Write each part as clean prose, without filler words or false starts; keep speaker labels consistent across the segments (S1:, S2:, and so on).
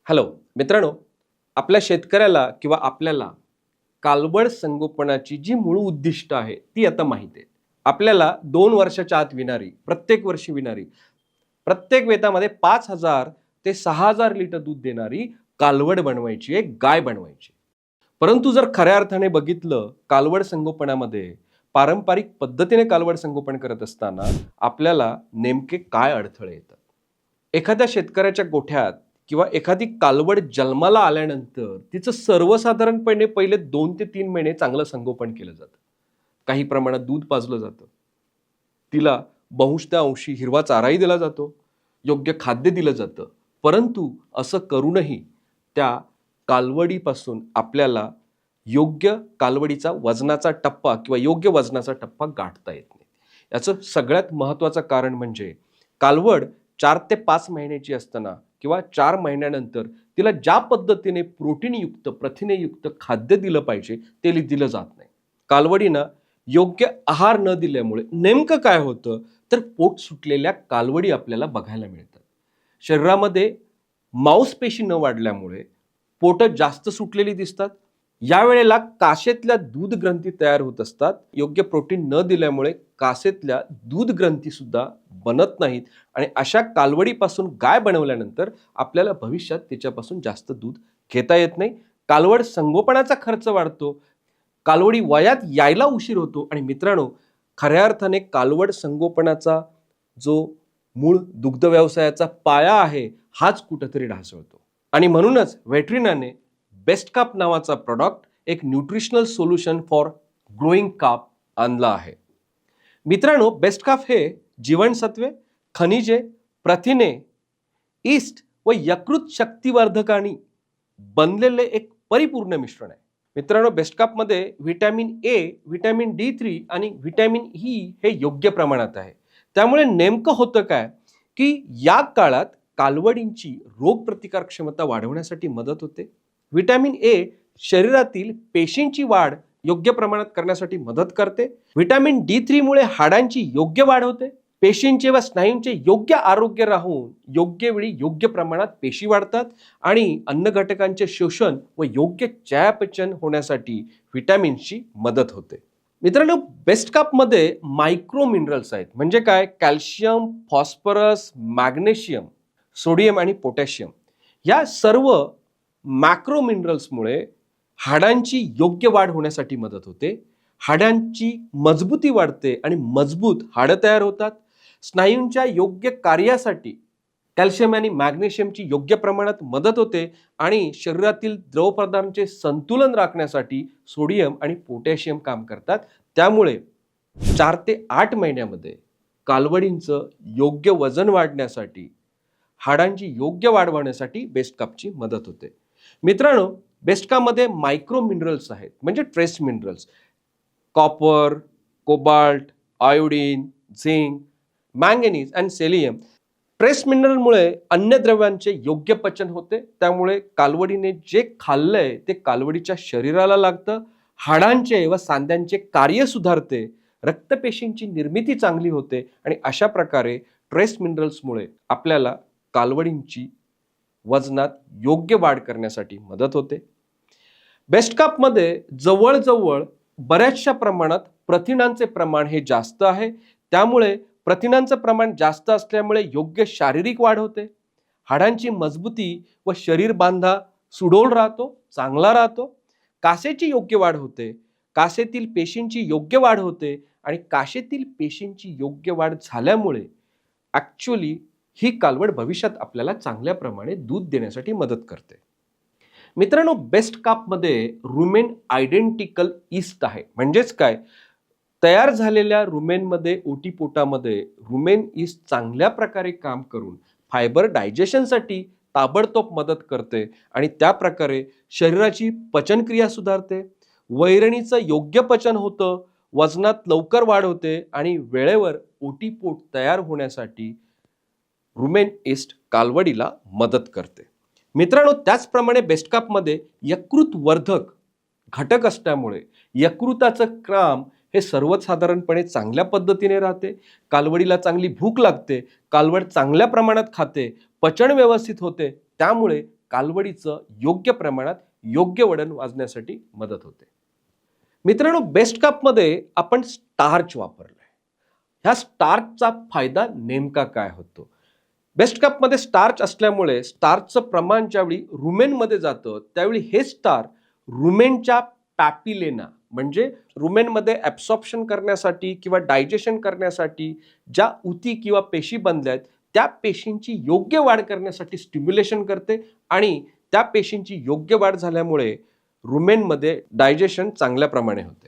S1: Hello मित्रांनो, आपल्या शेतकऱ्याला किंवा आपल्याला कालवड संगोपनाची जी मूळ उद्दिष्ट आहे ती आता माहिती आहे. आपल्याला 2 वर्षाच्या आत विणारी, प्रत्येक वर्षी विणारी, प्रत्येक वेतामध्ये 5,000 ते 6,000 लिटर दूध देणारी कालवड बनवायची आहे, गाय बनवायची. परंतु जर खऱ्या अर्थाने बघितलं कालवड संगोपनामध्ये, पारंपरिक पद्धतीने कालवड संगोपन करत असताना आपल्याला नेमके काय अडथळे येतात? एखाद्या शेतकऱ्याच्या गोठ्यात किंवा एखादी कालवड जन्माला आल्यानंतर तिचं सर्वसाधारणपणे पहिले 2 ते 3 महिने चांगलं संगोपन केलं जातं. काही प्रमाणात दूध पाजलं जातं. तिला बहुशः अंशी हिरवा चाराही दिला जातो. योग्य खाद्य दिलं जातं. परंतु असं करूनही त्या कालवडीपासून आपल्याला योग्य कालवडीचा वजनाचा टप्पा किंवा योग्य वजनाचा टप्पा गाठता येत नाही. याचं सगळ्यात महत्त्वाचं कारण म्हणजे कालवड 4 ते 5 महिन्याची असताना किंवा 4 महिन्यानंतर तिला ज्या पद्धतीने प्रोटीनयुक्त, प्रथिनेयुक्त खाद्य दिलं पाहिजे ते दिलं जात नाही. कालवडीनं योग्य आहार न दिल्यामुळे नेमकं काय होतं तर पोट सुटलेल्या कालवडी आपल्याला बघायला मिळतात. शरीरामध्ये मांसपेशी न वाढल्यामुळे पोटं जास्त सुटलेली दिसतात. यावेळेला कासेतल्या दूध ग्रंथी तयार होत असतात. योग्य प्रोटीन न दिल्यामुळे कासेतल्या दूध ग्रंथी सुद्धा बनत नाहीत आणि अशा कालवडीपासून गाय बनवल्यानंतर आपल्याला भविष्यात त्याच्यापासून जास्त दूध घेता येत नाही. कालवड संगोपनाचा खर्च वाढतो. कालवडी वयात यायला उशीर होतो आणि मित्रांनो, खऱ्या अर्थाने कालवड संगोपनाचा जो मूळ दुग्ध व्यवसायाचा पाया आहे हाच कुठेतरी ढासळतो. आणि म्हणूनच व्हेटरिनाने बेस्ट काप नावाचा प्रॉडक्ट, एक न्यूट्रिशनल सोल्युशन फॉर ग्रोईंग काप आणला आहे. मित्रांनो, बेस्ट काप हे जीवनसत्वे, खनिजे, प्रथिने, ईस्ट व यकृत शक्तिवर्धकांनी बनलेले एक परिपूर्ण मिश्रण आहे. मित्रांनो, बेस्ट कापमध्ये व्हिटॅमिन ए, व्हिटॅमिन D3 आणि व्हिटॅमिन ई हे योग्य प्रमाणात आहे. त्यामुळे नेमकं होतं काय की या काळात कालवडींची रोगप्रतिकार क्षमता वाढवण्यासाठी मदत होते. व्हिटॅमिन ए शरीरातील पेशींची वाढ योग्य प्रमाणात करण्यासाठी मदत करते. व्हिटॅमिन D3 मुळे हाडांची योग्य वाढ होते. पेशींचे व स्नायूंचे योग्य आरोग्य राहून योग्य वेळी योग्य प्रमाणात पेशी वाढतात आणि अन्न घटकांचे शोषण व योग्य चयापचय होण्यासाठी व्हिटॅमिन्सची मदत होते. मित्रांनो, बेस्ट कापमध्ये मायक्रो मिनरल्स आहेत. म्हणजे काय? कॅल्शियम, फॉस्फरस, मॅग्नेशियम, सोडियम आणि पोटॅशियम या सर्व मॅक्रो मिनरल्समुळे हाडांची योग्य वाढ होण्यासाठी मदत होते. हाडांची मजबूती वाढते आणि मजबूत हाडं तयार होतात. स्नायूंच्या योग्य कार्यासाठी कॅल्शियम आणि मॅग्नेशियमची योग्य प्रमाणात मदत होते आणि शरीरातील द्रवपदार्थांचे संतुलन राखण्यासाठी सोडियम आणि पोटॅशियम काम करतात. त्यामुळे 4 ते 8 महिन्यामध्ये कालवडींचं योग्य वजन वाढण्यासाठी, हाडांची योग्य वाढ होण्यासाठी बेस्ट कापची मदत होते. मित्रांनो, बेस्ट कापमध्ये मायक्रो मिनरल्स आहेत, म्हणजे trace minerals, copper, cobalt, iodine, zinc, manganese आणि सेलियम. ट्रेस मिनरलमुळे अन्नद्रव्यांचे योग्य पचन होते. त्यामुळे कालवडीने जे खाल्लंय ते कालवडीच्या शरीराला लागतं. हाडांचे व सांध्यांचे कार्य सुधारते. रक्तपेशींची निर्मिती चांगली होते आणि अशा प्रकारे ट्रेस मिनरल्समुळे आपल्याला कालवडींची वजनात योग्य वाढ करण्यासाठी मदत होते. बेस्ट कापमध्ये जवळजवळ बऱ्याचशा प्रमाणात प्रथिनांचे प्रमाण हे जास्त आहे. त्यामुळे प्रथिनांचं प्रमाण जास्त असल्यामुळे योग्य शारीरिक वाढ होते. हाडांची मजबूती व शरीर बांधा सुडोल राहतो, चांगला राहतो. कासेची योग्य वाढ होते. कासेतील पेशींची योग्य वाढ होते आणि कासेतील पेशींची योग्य वाढ झाल्यामुळे ॲक्च्युअली ही कालवड भविष्यात आपल्याला चांगल्या प्रमाणे दूध देण्यासाठी मदत करते. मित्रांनो, बेस्ट कापमध्ये रुमेन आयडेंटिकल ईस्ट आहे. म्हणजेच काय? तयार झालेल्या रुमेनमध्ये, ओटीपोटामध्ये रुमेन ईस्ट चांगल्या प्रकारे काम करून फायबर डायजेशनसाठी ताबडतोब मदत करते आणि त्या प्रकारे शरीराची पचनक्रिया सुधारते. वैरणीचं योग्य पचन होतं, वजनात लवकर वाढ होते आणि वेळेवर ओटीपोट तयार होण्यासाठी रुमेन ईस्ट कालवडीला मदत करते. मित्रांनो, त्याचप्रमाणे बेस्ट कापमध्ये यकृत वर्धक घटक असल्यामुळे यकृताचं काम हे सर्वसाधारणपणे चांगल्या पद्धतीने राहते. कालवडीला चांगली भूक लागते. कालवड चांगल्या प्रमाणात खाते. पचन व्यवस्थित होते. त्यामुळे कालवडीचं योग्य प्रमाणात योग्य वडण वाजण्यासाठी मदत होते. मित्रांनो, बेस्ट कापमध्ये आपण स्टार्च वापरलाय. ह्या स्टार्चचा फायदा नेमका काय होतो? बेस्ट कापमध्ये स्टार्च असल्यामुळे स्टार्चचं प्रमाण ज्यावेळी रुमेनमध्ये जातं त्यावेळी हे स्टार रुमेनच्या पॅपिलेना म्हणजे रुमेनमध्ये ॲब्सॉर्प्शन करण्यासाठी किंवा डायजेशन करण्यासाठी ज्या उती किंवा पेशी बनल्यात त्या पेशींची योग्य वाढ करण्यासाठी स्टिम्युलेशन करते आणि त्या पेशींची योग्य वाढ झाल्यामुळे रुमेनमध्ये डायजेशन चांगल्या प्रमाणे होते.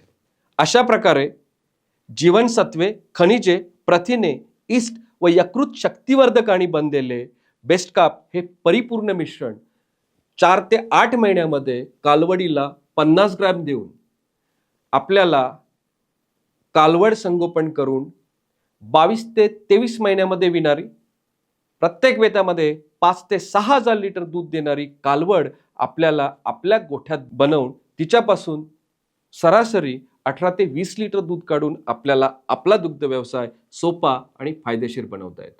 S1: अशा प्रकारे जीवनसत्वे, खनिजे, प्रथिने, ईस्ट व यकृत शक्तिवर्धकांनी बनलेले बेस्ट काप हे परिपूर्ण मिश्रण 4 ते 8 महिन्यामध्ये कालवडीला 50 ग्रॅम देऊन आपल्याला कालवड संगोपन करून 22 ते 23 महिन्यामध्ये विणारी, प्रत्येक वेतामध्ये 5 ते 6 हजार लिटर दूध देणारी कालवड आपल्याला आपल्या गोठ्यात बनवून तिच्यापासून सरासरी 18 ते 20 लिटर दूध काढून आपल्याला आपला दुग्ध व्यवसाय सोपा आणि फायदेशीर बनवता येतो.